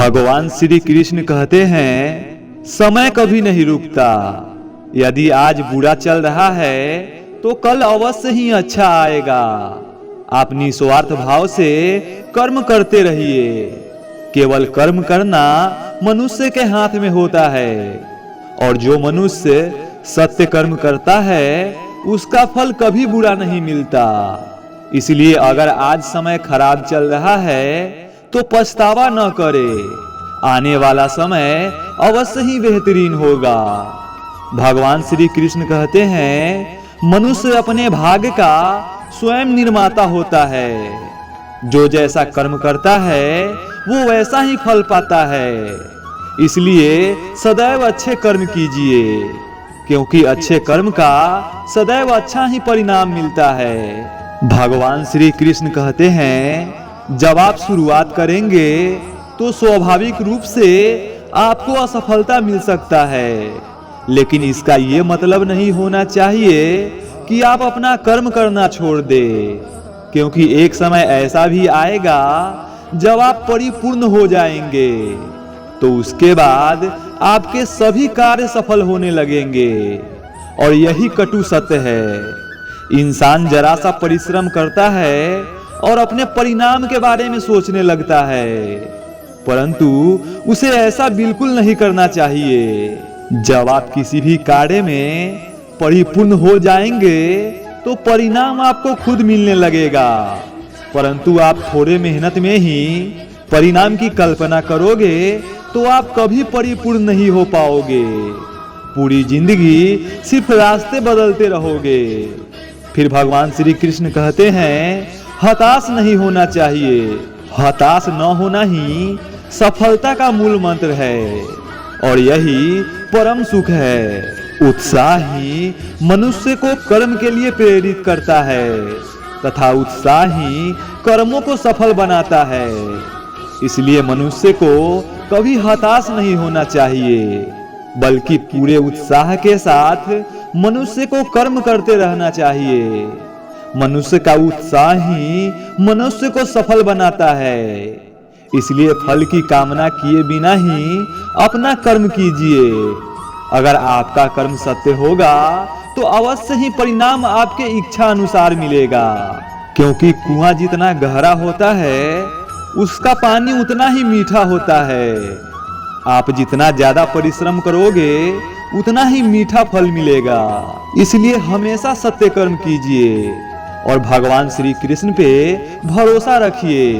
भगवान श्री कृष्ण कहते हैं, समय कभी नहीं रुकता। यदि आज बुरा चल रहा है तो कल अवश्य ही अच्छा आएगा। आप निस्वार्थ भाव से कर्म करते रहिए। केवल कर्म करना मनुष्य के हाथ में होता है, और जो मनुष्य सत्य कर्म करता है उसका फल कभी बुरा नहीं मिलता। इसलिए अगर आज समय खराब चल रहा है तो पछतावा न करे। आने वाला समय अवश्य ही बेहतरीन होगा। भगवान श्री कृष्ण कहते हैं, मनुष्य अपने भाग्य का स्वयं निर्माता होता है। जो जैसा कर्म करता है वो वैसा ही फल पाता है। इसलिए सदैव अच्छे कर्म कीजिए, क्योंकि अच्छे कर्म का सदैव अच्छा ही परिणाम मिलता है। भगवान श्री कृष्ण कहते हैं, जब आप शुरुआत करेंगे तो स्वाभाविक रूप से आपको असफलता मिल सकता है, लेकिन इसका ये मतलब नहीं होना चाहिए कि आप अपना कर्म करना छोड़ दें, क्योंकि एक समय ऐसा भी आएगा जब आप परिपूर्ण हो जाएंगे, तो उसके बाद आपके सभी कार्य सफल होने लगेंगे। और यही कटु सत्य है। इंसान जरा सा परिश्रम करता है और अपने परिणाम के बारे में सोचने लगता है, परंतु उसे ऐसा बिल्कुल नहीं करना चाहिए। जब आप किसी भी कार्य में परिपूर्ण हो जाएंगे तो परिणाम आपको खुद मिलने लगेगा, परंतु आप थोड़े मेहनत में ही परिणाम की कल्पना करोगे तो आप कभी परिपूर्ण नहीं हो पाओगे। पूरी जिंदगी सिर्फ रास्ते बदलते रहोगे। फिर भगवान श्री कृष्ण कहते हैं, हताश नहीं होना चाहिए। हताश न होना ही सफलता का मूल मंत्र है, और यही परम सुख है। उत्साह ही मनुष्य को कर्म के लिए प्रेरित करता है, तथा उत्साह ही कर्मों को सफल बनाता है। इसलिए मनुष्य को कभी हताश नहीं होना चाहिए, बल्कि पूरे उत्साह के साथ मनुष्य को कर्म करते रहना चाहिए। मनुष्य का उत्साह ही मनुष्य को सफल बनाता है। इसलिए फल की कामना किए बिना ही अपना कर्म कीजिए। अगर आपका कर्म सत्य होगा तो अवश्य ही परिणाम आपके इच्छा अनुसार मिलेगा, क्योंकि कुआं जितना गहरा होता है उसका पानी उतना ही मीठा होता है। आप जितना ज्यादा परिश्रम करोगे उतना ही मीठा फल मिलेगा। इसलिए हमेशा सत्य कर्म कीजिए और भगवान श्री कृष्ण पे भरोसा रखिए।